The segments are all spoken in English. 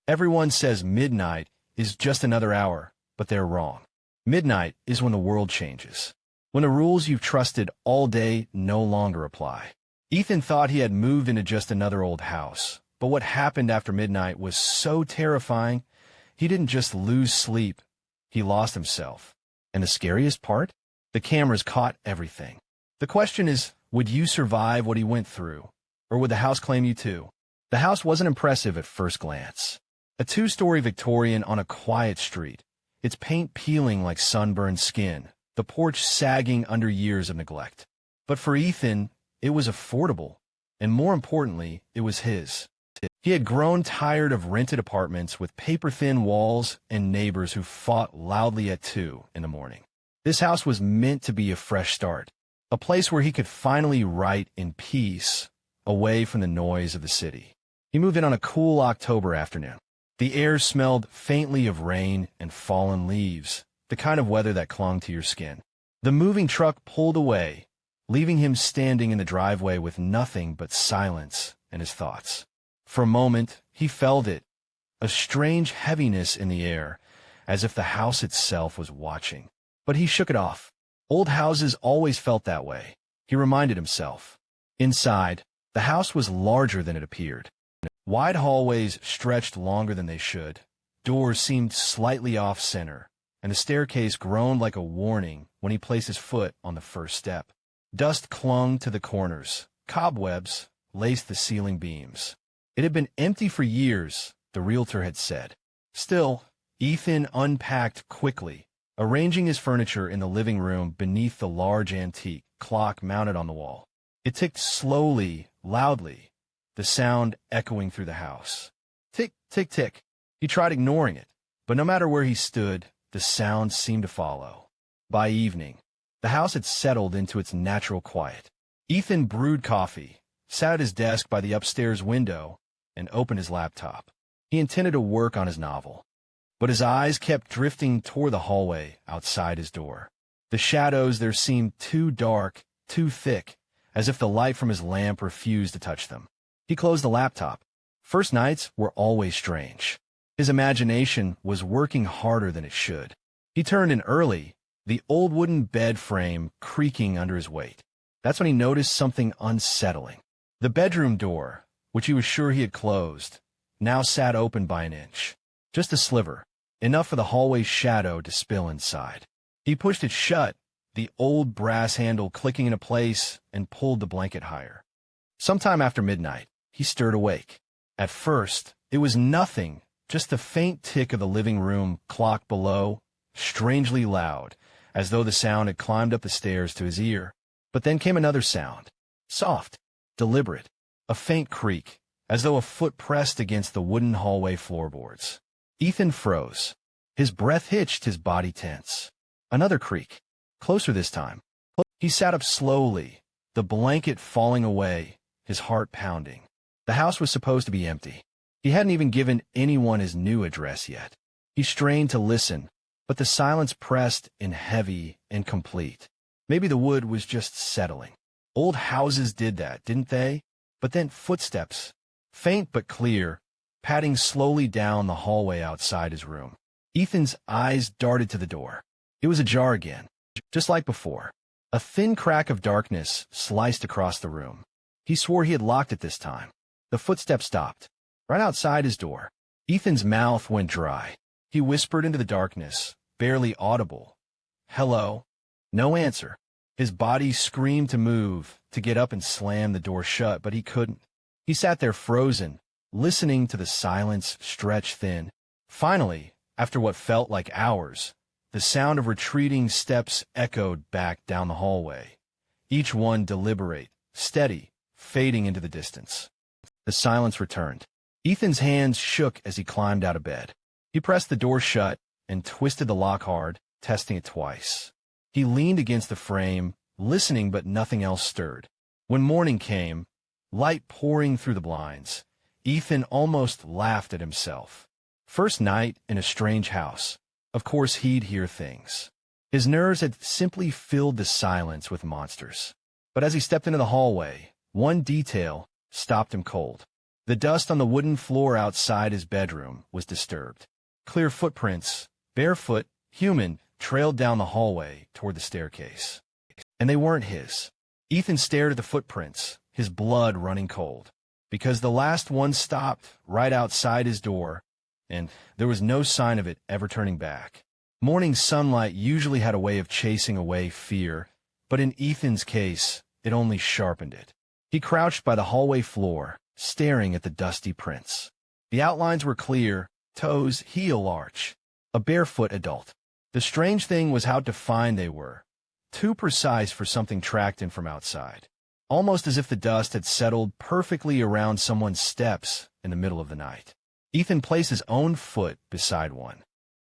Everyone says midnight is just another hour, but they're wrong. Midnight is when the world changes. When the rules you've trusted all day no longer apply. Ethan thought he had moved into just another old house, but what happened after midnight was so terrifying, he didn't just lose sleep, he lost himself. And the scariest part? The cameras caught everything. The question is, would you survive what he went through? Or would the house claim you too? The house wasn't impressive at first glance. A two-story Victorian on a quiet street, its paint peeling like sunburned skin, the porch sagging under years of neglect. But for Ethan, it was affordable, and more importantly, it was his. He had grown tired of rented apartments with paper-thin walls and neighbors who fought loudly at 2 in the morning. This house was meant to be a fresh start, a place where he could finally write in peace, away from the noise of the city. He moved in on a cool October afternoon. The air smelled faintly of rain and fallen leaves, the kind of weather that clung to your skin. The moving truck pulled away, leaving him standing in the driveway with nothing but silence and his thoughts. For a moment, he felt it, a strange heaviness in the air, as if the house itself was watching. But he shook it off. Old houses always felt that way, he reminded himself. Inside, the house was larger than it appeared. Wide hallways stretched longer than they should. Doors seemed slightly off-center, and the staircase groaned like a warning when he placed his foot on the first step. Dust clung to the corners. Cobwebs laced the ceiling beams. It had been empty for years, the realtor had said. Still, Ethan unpacked quickly, arranging his furniture in the living room beneath the large antique clock mounted on the wall. It ticked slowly, loudly, the sound echoing through the house. Tick, tick, tick. He tried ignoring it, but no matter where he stood, the sound seemed to follow. By evening, the house had settled into its natural quiet. Ethan brewed coffee, sat at his desk by the upstairs window, and opened his laptop. He intended to work on his novel, but his eyes kept drifting toward the hallway outside his door. The shadows there seemed too dark, too thick, as if the light from his lamp refused to touch them. He closed the laptop. First nights were always strange. His imagination was working harder than it should. He turned in early, the old wooden bed frame creaking under his weight. That's when he noticed something unsettling. The bedroom door, which he was sure he had closed, now sat open by an inch. Just a sliver, enough for the hallway shadow to spill inside. He pushed it shut, the old brass handle clicking into place, and pulled the blanket higher. Sometime after midnight, he stirred awake. At first, it was nothing, just the faint tick of the living room clock below, strangely loud, as though the sound had climbed up the stairs to his ear. But then came another sound, soft, deliberate, a faint creak, as though a foot pressed against the wooden hallway floorboards. Ethan froze. His breath hitched, his body tense. Another creak, closer this time. He sat up slowly, the blanket falling away, his heart pounding. The house was supposed to be empty. He hadn't even given anyone his new address yet. He strained to listen, but the silence pressed in heavy and complete. Maybe the wood was just settling. Old houses did that, didn't they? But then footsteps, faint but clear, padding slowly down the hallway outside his room. Ethan's eyes darted to the door. It was ajar again, just like before. A thin crack of darkness sliced across the room. He swore he had locked it this time. The footsteps stopped, right outside his door. Ethan's mouth went dry. He whispered into the darkness, barely audible. "Hello." No answer. His body screamed to move, to get up and slam the door shut, but he couldn't. He sat there frozen, listening to the silence stretch thin. Finally, after what felt like hours, the sound of retreating steps echoed back down the hallway, each one deliberate, steady, fading into the distance. The silence returned. Ethan's hands shook as he climbed out of bed. He pressed the door shut and twisted the lock hard, testing it twice. He leaned against the frame, listening, but nothing else stirred. When morning came, light pouring through the blinds, Ethan almost laughed at himself. First night in a strange house. Of course he'd hear things. His nerves had simply filled the silence with monsters. But as he stepped into the hallway, one detail stopped him cold. The dust on the wooden floor outside his bedroom was disturbed. Clear footprints, barefoot, human, trailed down the hallway toward the staircase. And they weren't his. Ethan stared at the footprints, his blood running cold, because the last one stopped right outside his door, and there was no sign of it ever turning back. Morning sunlight usually had a way of chasing away fear, but in Ethan's case, it only sharpened it. He crouched by the hallway floor, staring at the dusty prints. The outlines were clear, toes heel arch, a barefoot adult. The strange thing was how defined they were, too precise for something tracked in from outside, almost as if the dust had settled perfectly around someone's steps in the middle of the night. Ethan placed his own foot beside one.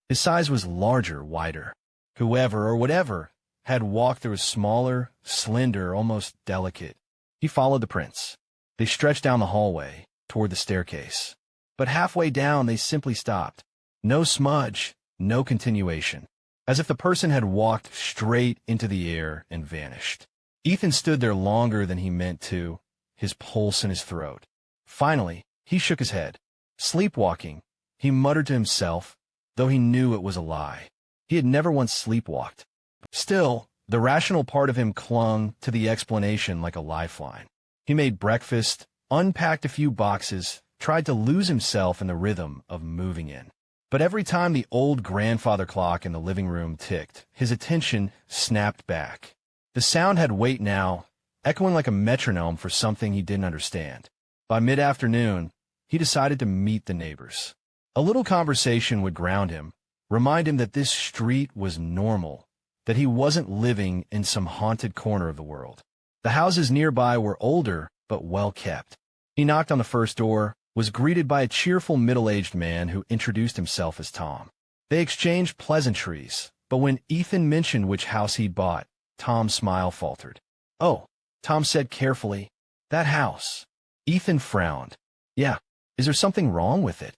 His size was larger, wider. Whoever or whatever had walked there was smaller, slender, almost delicate. He followed the prints. They stretched down the hallway, toward the staircase. But halfway down they simply stopped. No smudge, no continuation. As if the person had walked straight into the air and vanished. Ethan stood there longer than he meant to, his pulse in his throat. Finally, he shook his head. Sleepwalking, he muttered to himself, though he knew it was a lie. He had never once sleepwalked. Still, the rational part of him clung to the explanation like a lifeline. He made breakfast, unpacked a few boxes, tried to lose himself in the rhythm of moving in. But every time the old grandfather clock in the living room ticked, his attention snapped back. The sound had weight now, echoing like a metronome for something he didn't understand. By mid-afternoon, he decided to meet the neighbors. A little conversation would ground him, remind him that this street was normal, that he wasn't living in some haunted corner of the world. The houses nearby were older, but well-kept. He knocked on the first door, was greeted by a cheerful middle-aged man who introduced himself as Tom. They exchanged pleasantries, but when Ethan mentioned which house he'd bought, Tom's smile faltered. "Oh," Tom said carefully, "that house." Ethan frowned. "Yeah, is there something wrong with it?"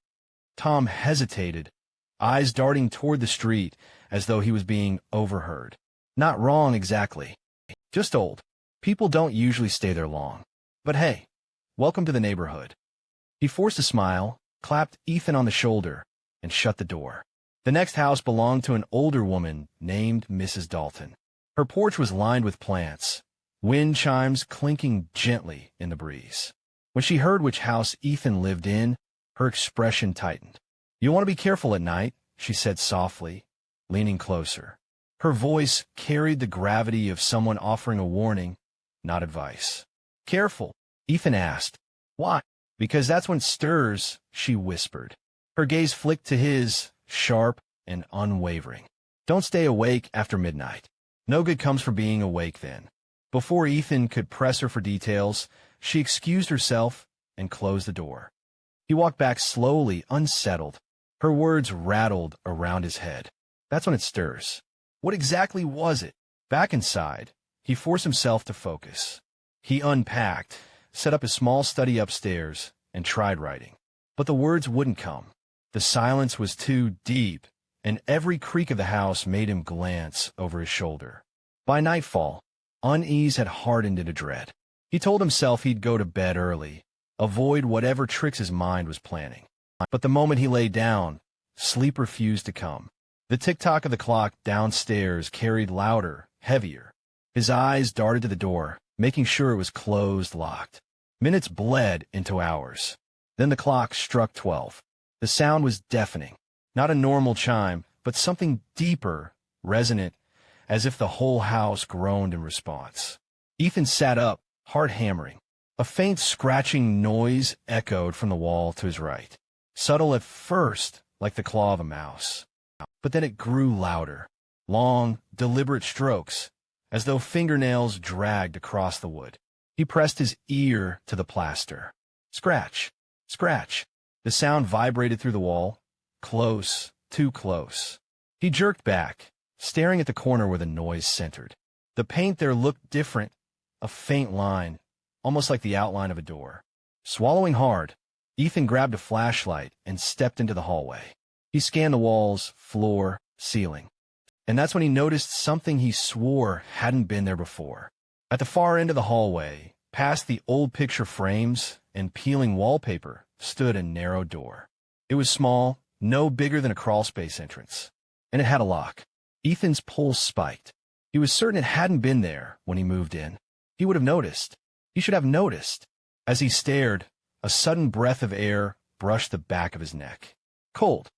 Tom hesitated, eyes darting toward the street as though he was being overheard. "Not wrong exactly. Just old. People don't usually stay there long. But hey, welcome to the neighborhood." He forced a smile, clapped Ethan on the shoulder, and shut the door. The next house belonged to an older woman named Mrs. Dalton. Her porch was lined with plants, wind chimes clinking gently in the breeze. When she heard which house Ethan lived in, her expression tightened. "You want to be careful at night," she said softly, leaning closer. Her voice carried the gravity of someone offering a warning, not advice. "Careful?" Ethan asked. "Why?" "Because that's when it stirs," she whispered. Her gaze flicked to his, sharp and unwavering. "Don't stay awake after midnight. No good comes from being awake then." Before Ethan could press her for details, she excused herself and closed the door. He walked back slowly, unsettled. Her words rattled around his head. "That's when it stirs." What exactly was it? Back inside, he forced himself to focus. He unpacked, set up his small study upstairs, and tried writing. But the words wouldn't come. The silence was too deep, and every creak of the house made him glance over his shoulder. By nightfall, unease had hardened into dread. He told himself he'd go to bed early, avoid whatever tricks his mind was planning. But the moment he lay down, sleep refused to come. The tick-tock of the clock downstairs carried louder, heavier. His eyes darted to the door, making sure it was closed, locked. Minutes bled into hours. Then the clock struck 12. The sound was deafening. Not a normal chime, but something deeper, resonant, as if the whole house groaned in response. Ethan sat up, heart hammering. A faint scratching noise echoed from the wall to his right. Subtle at first, like the claw of a mouse. But then it grew louder. Long, deliberate strokes, as though fingernails dragged across the wood. He pressed his ear to the plaster. Scratch, scratch. The sound vibrated through the wall. Close, too close. He jerked back, staring at the corner where the noise centered. The paint there looked different, a faint line, almost like the outline of a door. Swallowing hard, Ethan grabbed a flashlight and stepped into the hallway. He scanned the walls, floor, ceiling. And that's when he noticed something he swore hadn't been there before. At the far end of the hallway, past the old picture frames and peeling wallpaper stood a narrow door. It was small, no bigger than a crawlspace entrance, and it had a lock. Ethan's pulse spiked. He was certain it hadn't been there when he moved in. He would have noticed. He should have noticed. As he stared, a sudden breath of air brushed the back of his neck. Cold.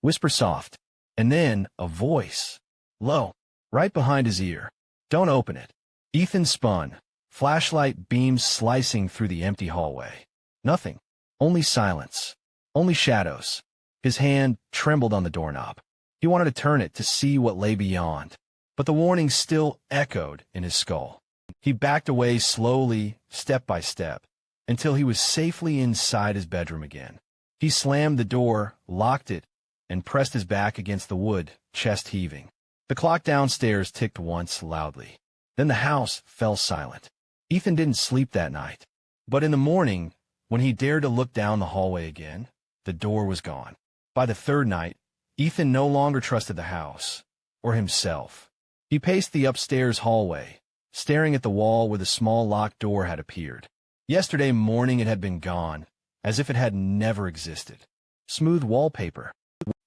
Whisper soft. And then a voice. Low. Right behind his ear. Don't open it. Ethan spun. Flashlight beams slicing through the empty hallway. Nothing. Only silence. Only shadows. His hand trembled on the doorknob. He wanted to turn it to see what lay beyond, but the warning still echoed in his skull. He backed away slowly, step by step, until he was safely inside his bedroom again. He slammed the door, locked it, and pressed his back against the wood, chest heaving. The clock downstairs ticked once loudly. Then the house fell silent. Ethan didn't sleep that night. But in the morning, when he dared to look down the hallway again, the door was gone. By the third night, Ethan no longer trusted the house, or himself. He paced the upstairs hallway, staring at the wall where the small locked door had appeared. Yesterday morning it had been gone, as if it had never existed. Smooth wallpaper.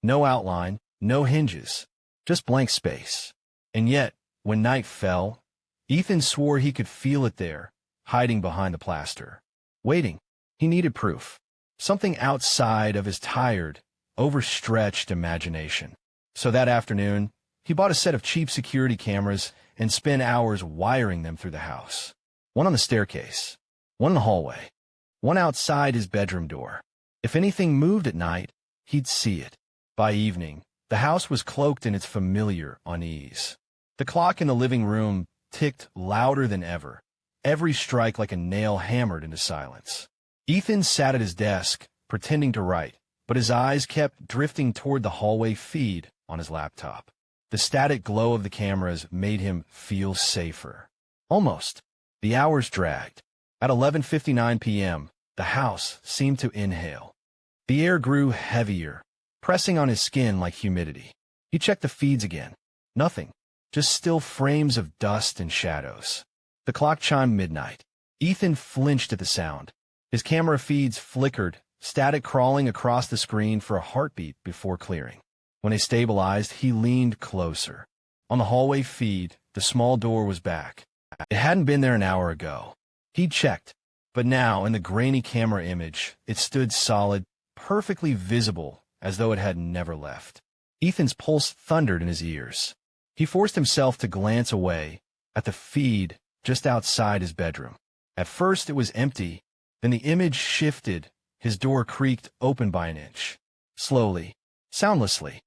No outline, no hinges, just blank space. And yet, when night fell, Ethan swore he could feel it there, hiding behind the plaster. Waiting. He needed proof. Something outside of his tired, overstretched imagination. So that afternoon, he bought a set of cheap security cameras and spent hours wiring them through the house. One on the staircase, one in the hallway, one outside his bedroom door. If anything moved at night, he'd see it. By evening, the house was cloaked in its familiar unease. The clock in the living room ticked louder than ever, every strike like a nail hammered into silence. Ethan sat at his desk, pretending to write, but his eyes kept drifting toward the hallway feed on his laptop. The static glow of the cameras made him feel safer. Almost. The hours dragged. At 11:59 p.m., the house seemed to inhale. The air grew heavier, pressing on his skin like humidity. He checked the feeds again. Nothing. Just still frames of dust and shadows. The clock chimed midnight. Ethan flinched at the sound. His camera feeds flickered, static crawling across the screen for a heartbeat before clearing. When they stabilized, he leaned closer. On the hallway feed, the small door was back. It hadn't been there an hour ago. He'd checked, but now, in the grainy camera image, it stood solid, perfectly visible, as though it had never left. Ethan's pulse thundered in his ears. He forced himself to glance away, at the feed just outside his bedroom. At first it was empty, then the image shifted, his door creaked open by an inch. Slowly, soundlessly,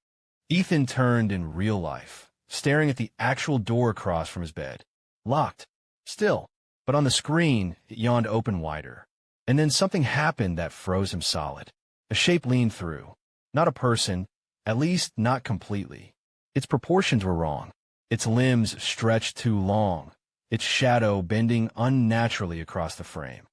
Ethan turned in real life, staring at the actual door across from his bed. Locked. Still. But on the screen, it yawned open wider. And then something happened that froze him solid. A shape leaned through. Not a person, at least not completely. Its proportions were wrong. Its limbs stretched too long, its shadow bending unnaturally across the frame.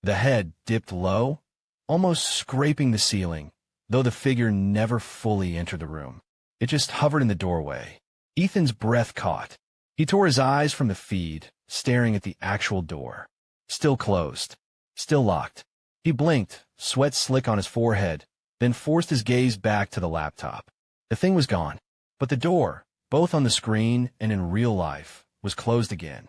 The head dipped low, almost scraping the ceiling, though the figure never fully entered the room. It just hovered in the doorway. Ethan's breath caught. He tore his eyes from the feed, staring at the actual door. Still closed. Still locked. He blinked, sweat slick on his forehead, then forced his gaze back to the laptop. The thing was gone. But the door, both on the screen and in real life, was closed again.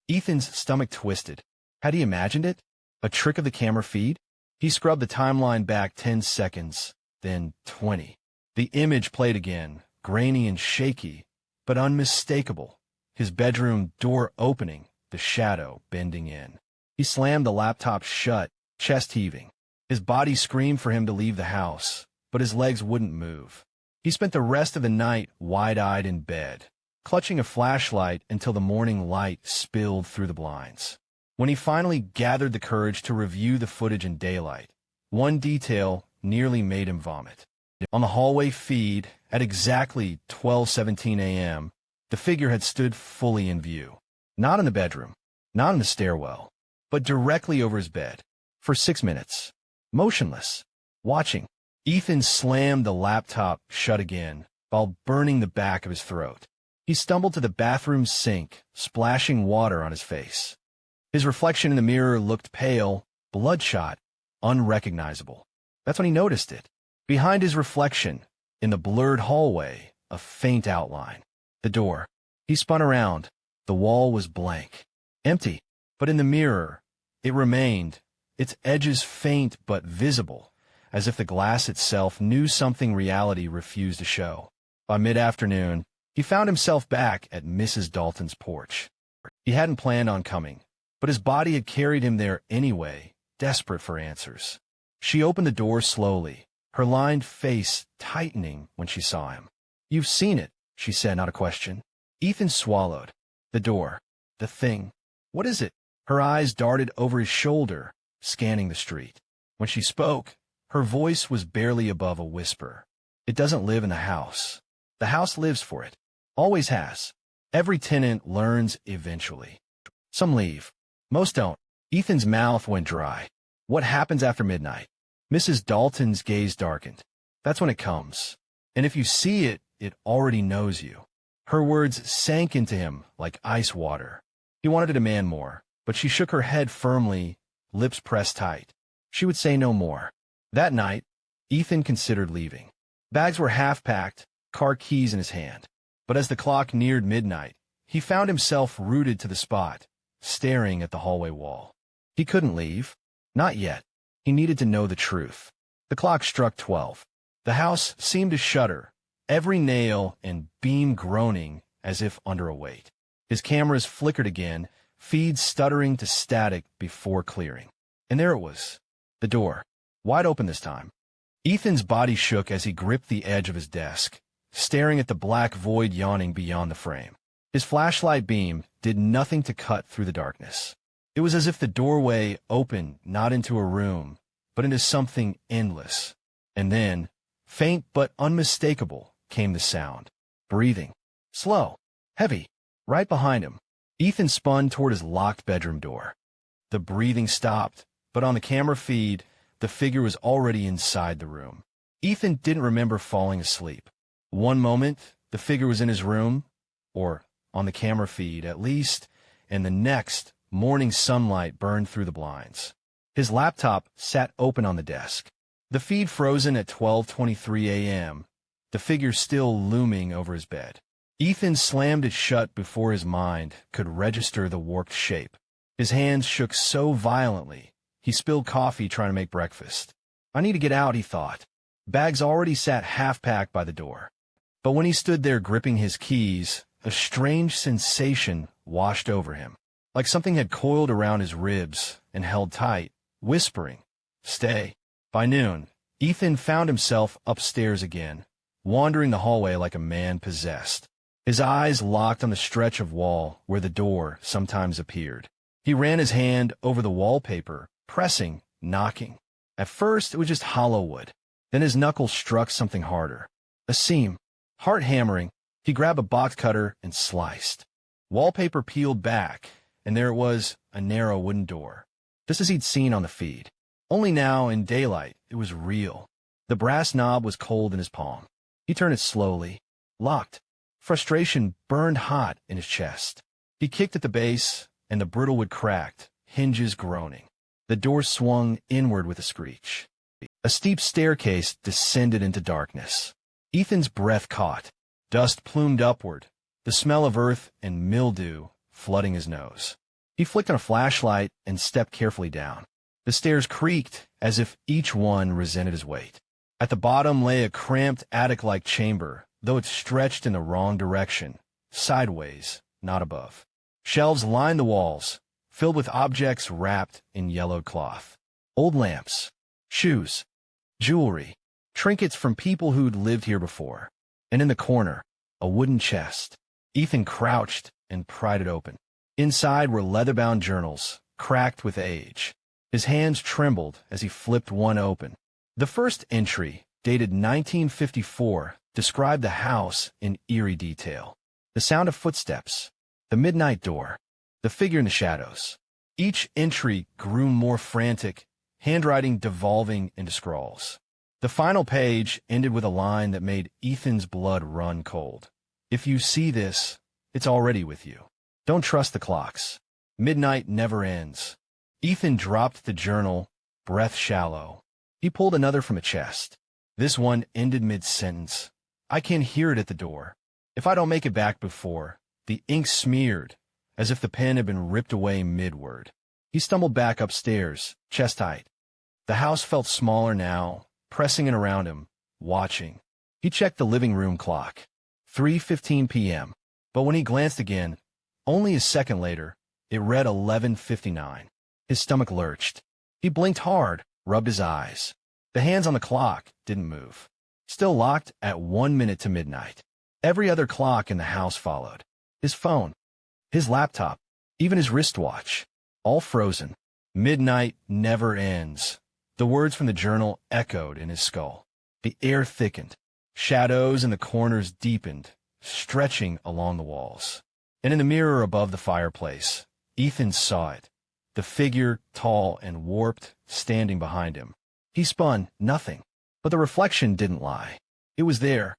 Ethan's stomach twisted. Had he imagined it? A trick of the camera feed? He scrubbed the timeline back 10 seconds, then 20. The image played again, grainy and shaky, but unmistakable. His bedroom door opening, the shadow bending in. He slammed the laptop shut, chest heaving. His body screamed for him to leave the house, but his legs wouldn't move. He spent the rest of the night wide-eyed in bed, clutching a flashlight until the morning light spilled through the blinds. When he finally gathered the courage to review the footage in daylight, one detail nearly made him vomit. On the hallway feed, at exactly 12:17 a.m., the figure had stood fully in view. Not in the bedroom, not in the stairwell, but directly over his bed. For 6 minutes. Motionless. Watching. Ethan slammed the laptop shut again, while burning the back of his throat. He stumbled to the bathroom sink, splashing water on his face. His reflection in the mirror looked pale, bloodshot, unrecognizable. That's when he noticed it. Behind his reflection, in the blurred hallway, a faint outline. The door. He spun around. The wall was blank. Empty. But in the mirror, it remained, its edges faint but visible, as if the glass itself knew something reality refused to show. By mid-afternoon, he found himself back at Mrs. Dalton's porch. He hadn't planned on coming, but his body had carried him there anyway, desperate for answers. She opened the door slowly, her lined face tightening when she saw him. "You've seen it," she said, not a question. Ethan swallowed. The door. The thing. What is it? Her eyes darted over his shoulder, scanning the street. When she spoke, her voice was barely above a whisper. "It doesn't live in the house. The house lives for it. Always has. Every tenant learns eventually. Some leave. Most don't." Ethan's mouth went dry. "What happens after midnight?" Mrs. Dalton's gaze darkened. "That's when it comes. And if you see it, it already knows you." Her words sank into him like ice water. He wanted to demand more, but she shook her head firmly, lips pressed tight. She would say no more. That night, Ethan considered leaving. Bags were half-packed, car keys in his hand. But as the clock neared midnight, he found himself rooted to the spot, staring at the hallway wall. He couldn't leave. Not yet. He needed to know the truth. The clock struck 12. The house seemed to shudder, every nail and beam groaning as if under a weight. His cameras flickered again, feeds stuttering to static before clearing. And there it was. The door. Wide open this time. Ethan's body shook as he gripped the edge of his desk, staring at the black void yawning beyond the frame. His flashlight beam did nothing to cut through the darkness. It was as if the doorway opened not into a room, but into something endless. And then, faint but unmistakable, came the sound. Breathing. Slow. Heavy. Right behind him. Ethan spun toward his locked bedroom door. The breathing stopped, but on the camera feed, the figure was already inside the room. Ethan didn't remember falling asleep. One moment, the figure was in his room, or on the camera feed at least, and the next, morning sunlight burned through the blinds. His laptop sat open on the desk. The feed frozen at 12:23 a.m., the figure still looming over his bed. Ethan slammed it shut before his mind could register the warped shape. His hands shook so violently, he spilled coffee trying to make breakfast. "I need to get out," he thought. Bags already sat half-packed by the door. But when he stood there gripping his keys, a strange sensation washed over him, like something had coiled around his ribs and held tight, whispering, "Stay." By noon, Ethan found himself upstairs again, wandering the hallway like a man possessed. His eyes locked on the stretch of wall where the door sometimes appeared. He ran his hand over the wallpaper, pressing, knocking. At first, it was just hollow wood. Then his knuckles struck something harder. A seam. Heart hammering, he grabbed a box cutter and sliced. Wallpaper peeled back, and there it was, a narrow wooden door, just as he'd seen on the feed. Only now, in daylight, it was real. The brass knob was cold in his palm. He turned it slowly. Locked. Frustration burned hot in his chest. He kicked at the base, and the brittle wood cracked, hinges groaning. The door swung inward with a screech. A steep staircase descended into darkness. Ethan's breath caught. Dust plumed upward, the smell of earth and mildew flooding his nose. He flicked on a flashlight and stepped carefully down. The stairs creaked as if each one resented his weight. At the bottom lay a cramped attic-like chamber, though it stretched in the wrong direction, sideways, not above. Shelves lined the walls, filled with objects wrapped in yellowed cloth. Old lamps, shoes, jewelry, trinkets from people who'd lived here before. And in the corner, a wooden chest. Ethan crouched and pried it open. Inside were leather-bound journals, cracked with age. His hands trembled as he flipped one open. The first entry, dated 1954, described the house in eerie detail. The sound of footsteps, the midnight door, the figure in the shadows. Each entry grew more frantic, handwriting devolving into scrawls. The final page ended with a line that made Ethan's blood run cold. "If you see this, it's already with you. Don't trust the clocks. Midnight never ends." Ethan dropped the journal, breath shallow. He pulled another from a chest. This one ended mid-sentence. I can hear it at the door. If I don't make it back before. The ink smeared, as if the pen had been ripped away mid-word. He stumbled back upstairs, chest height. The house felt smaller now, pressing in around him, watching. He checked the living room clock. 3:15 p.m. But when he glanced again, only a second later, it read 11:59. His stomach lurched. He blinked hard, rubbed his eyes. The hands on the clock didn't move. Still locked at 1 minute to midnight. Every other clock in the house followed. His phone, his laptop, even his wristwatch, all frozen. Midnight never ends. The words from the journal echoed in his skull. The air thickened. Shadows in the corners deepened, stretching along the walls. And in the mirror above the fireplace, Ethan saw it. The figure, tall and warped, standing behind him. He spun, nothing. But the reflection didn't lie. It was there.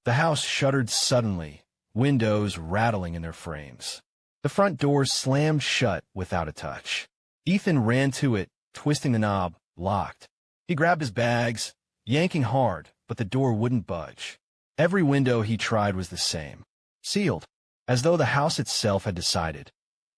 The house shuddered suddenly, windows rattling in their frames. The front door slammed shut without a touch. Ethan ran to it, twisting the knob, locked. He grabbed his bags, yanking hard, but the door wouldn't budge. Every window he tried was the same. Sealed, as though the house itself had decided.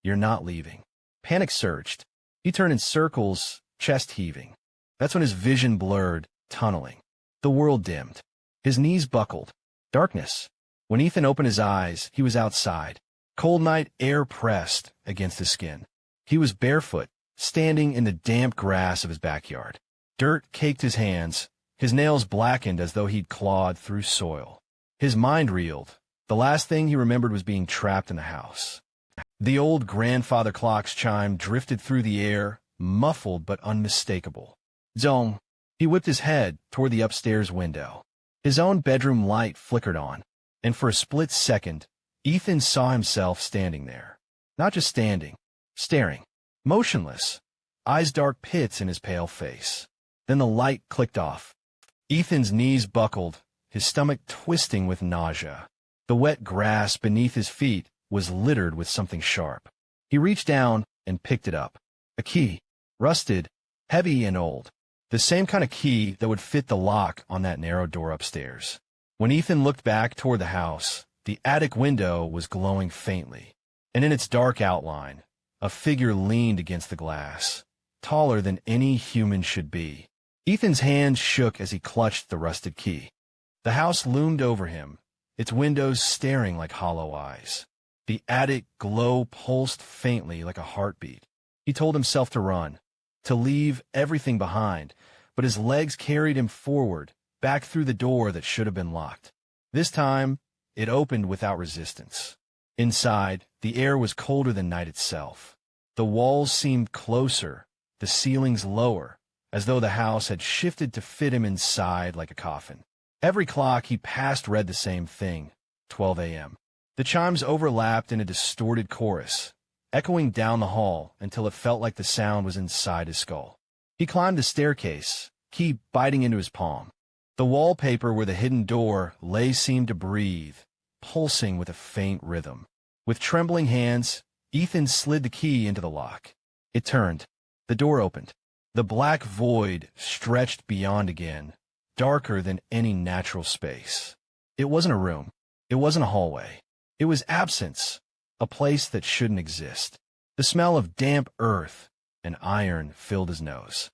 You're not leaving. Panic surged. He turned in circles, chest heaving. That's when his vision blurred, tunneling. The world dimmed. His knees buckled. Darkness. When Ethan opened his eyes, he was outside. Cold night air pressed against his skin. He was barefoot, standing in the damp grass of his backyard. Dirt caked his hands. His nails blackened as though he'd clawed through soil. His mind reeled. The last thing he remembered was being trapped in the house. The old grandfather clock's chime drifted through the air, muffled but unmistakable. Zong. He whipped his head toward the upstairs window. His own bedroom light flickered on, and for a split second, Ethan saw himself standing there. Not just standing, staring, motionless, eyes dark pits in his pale face. Then the light clicked off. Ethan's knees buckled, his stomach twisting with nausea. The wet grass beneath his feet was littered with something sharp. He reached down and picked it up. A key, rusted, heavy and old. The same kind of key that would fit the lock on that narrow door upstairs. When Ethan looked back toward the house, the attic window was glowing faintly, and in its dark outline, a figure leaned against the glass, taller than any human should be. Ethan's hands shook as he clutched the rusted key. The house loomed over him, its windows staring like hollow eyes. The attic glow pulsed faintly like a heartbeat. He told himself to run, to leave everything behind, but his legs carried him forward, back through the door that should have been locked. This time, it opened without resistance. Inside, the air was colder than night itself. The walls seemed closer, the ceilings lower, as though the house had shifted to fit him inside like a coffin. Every clock he passed read the same thing, 12 a.m. The chimes overlapped in a distorted chorus, echoing down the hall until it felt like the sound was inside his skull. He climbed the staircase, key biting into his palm. The wallpaper where the hidden door lay seemed to breathe, pulsing with a faint rhythm. With trembling hands, Ethan slid the key into the lock. It turned. The door opened. The black void stretched beyond again, darker than any natural space. It wasn't a room. It wasn't a hallway. It was absence, a place that shouldn't exist. The smell of damp earth and iron filled his nose.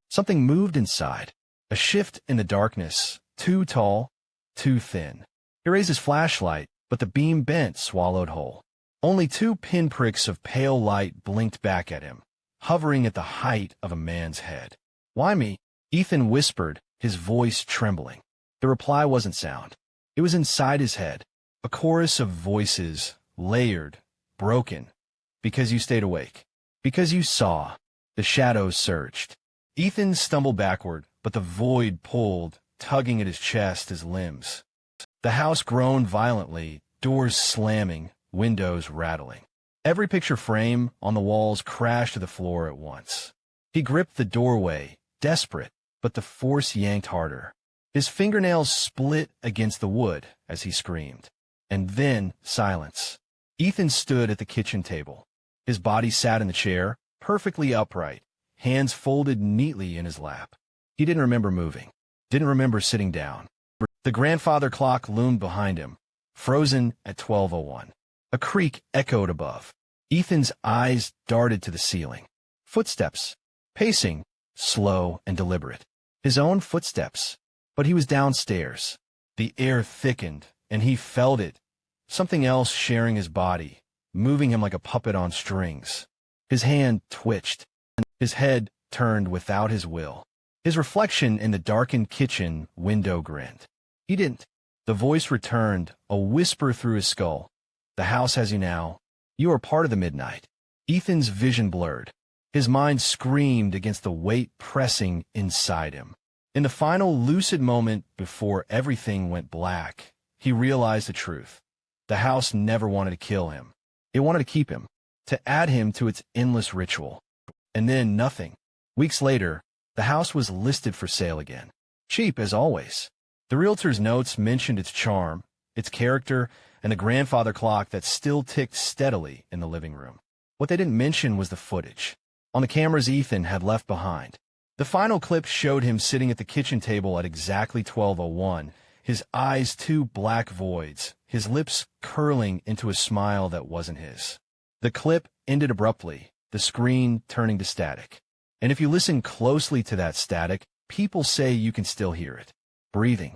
Something moved inside, a shift in the darkness, too tall, too thin. He raised his flashlight, but the beam bent, swallowed whole. Only 2 pinpricks of pale light blinked back at him, hovering at the height of a man's head. "Why me?" Ethan whispered, his voice trembling. The reply wasn't sound. It was inside his head, a chorus of voices, layered, broken. "Because you stayed awake. Because you saw." The shadows surged. Ethan stumbled backward, but the void pulled, tugging at his chest, his limbs. The house groaned violently, doors slamming, windows rattling. Every picture frame on the walls crashed to the floor at once. He gripped the doorway, desperate, but the force yanked harder. His fingernails split against the wood as he screamed. And then silence. Ethan stood at the kitchen table. His body sat in the chair, perfectly upright, hands folded neatly in his lap. He didn't remember moving, didn't remember sitting down. The grandfather clock loomed behind him, frozen at 12:01. A creak echoed above. Ethan's eyes darted to the ceiling. Footsteps, pacing, slow and deliberate. His own footsteps. But he was downstairs. The air thickened, and he felt it. Something else sharing his body, moving him like a puppet on strings. His hand twitched. His head turned without his will. His reflection in the darkened kitchen window grinned. He didn't. The voice returned, a whisper through his skull. The house has you now. You are part of the midnight. Ethan's vision blurred. His mind screamed against the weight pressing inside him. In the final lucid moment before everything went black, he realized the truth. The house never wanted to kill him. It wanted to keep him, to add him to its endless ritual. And then nothing. Weeks later, the house was listed for sale again. Cheap as always. The realtor's notes mentioned its charm, its character, and the grandfather clock that still ticked steadily in the living room. What they didn't mention was the footage. On the cameras Ethan had left behind. The final clip showed him sitting at the kitchen table at exactly 12:01, his eyes two black voids, his lips curling into a smile that wasn't his. The clip ended abruptly, the screen turning to static. And if you listen closely to that static, people say you can still hear it. Breathing.